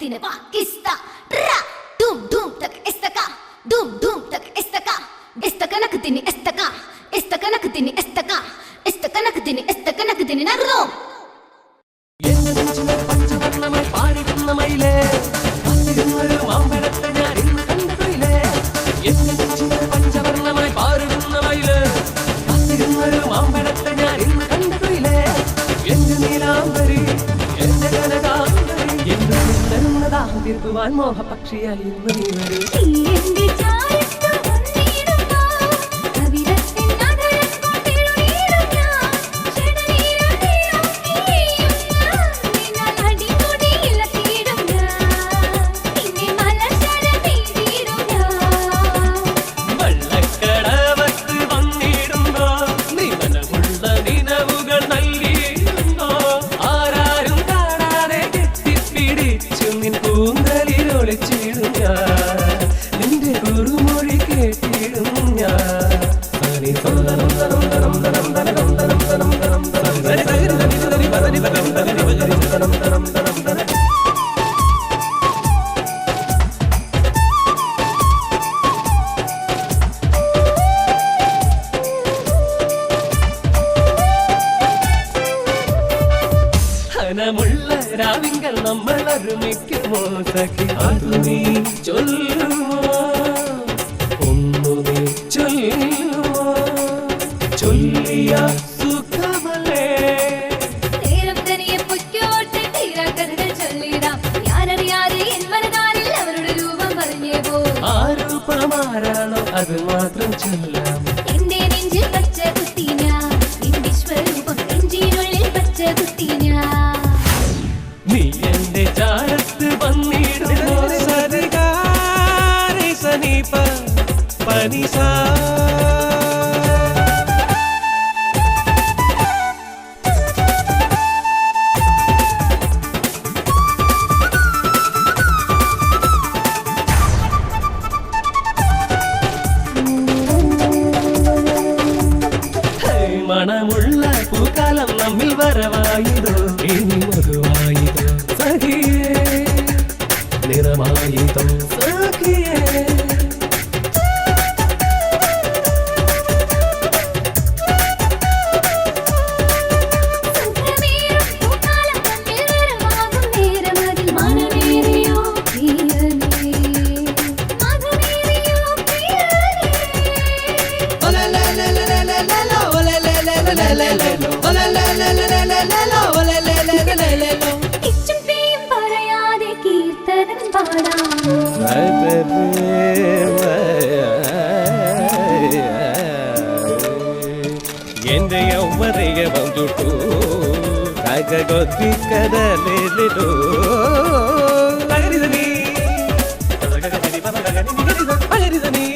tine Pakistan ra dum dum tak istaka dum dum tak istaka nak tine istaka nak tine istaka nak tine narro enna nenchile panchavarnamai paadidunna maile kathirunnaru maambalatte njan innu kandukoile enna nenchile panchavarnamai paadidunna maile kathirunnaru maambalatte njan innu kandukoile ennu neelambari enna kanakambari ennu nennada tirkuvan moha pakshiyayi innu nee varu ende chaarittu vannidumma kavirattin nagarakku tilunirunna shedanirandirunna ninal adi mudi ilakidunna ninne malashara needirunna vallakadavattu vannidumbo nee manavulla ninavugal nalgiyunno aararum kaanade kettipidichu nin koongalil olichidum njan ninte gurumozhi kettidum njan sani sandaram daram daram daram daram daram daram daram daram sani sagari sani sani padani padam padani padani daram daram daram daram ഹനമുള്ള രാവിങ്കൽ നമ്മൾ ഒരുമിക്കുമോ സഖി അതു നീ ചൊല്ലുമോ ഒന്നു നീ ചൊല്ലുമോ ചൊല്ലിയ സുഖമല്ലേ നേരം തനിയെ പൊയ്ക്കോട്ടെ തീരാ കഥകൾ ചൊല്ലിടാം ഞാനറിയാതെ എൻ മനതാരിൽ അവരുടെ രൂപം പറഞ്ഞേ പോ ആ രൂപമാരാണോ അത് മാത്രം ചൊല്ലാം എന്റെ നെഞ്ചിൽ പച്ച കുത്തി ഞാൻ നിന്റെ സ്വരൂപം നെഞ്ചിനുള്ളിൽ പച്ച കുത്തി ഞാൻ നീ എന്റെ ചാരത്ത് വന്നിടുമോ സരിഗാരി സനീപ പനിസാ മണമുള്ള പൂക്കാലം നമ്മിൽ വരവായിതോ ഇനി മധുവായിതോ സഖിയേ നിറമായിതോ സഖിയേ സംഘമേറും പൂക്കാലം തമ്മിൽ വരവാകും നേരമതിൽ മനമേറിയോ പ്രിയനേ മധുമേറിയോ ഇച്ചും പേയും പറയാതെ കീർത്തനം പാടാം എന്റെ യൗവനയവം ചുട്ടു കടലിലോ പകരിതനീ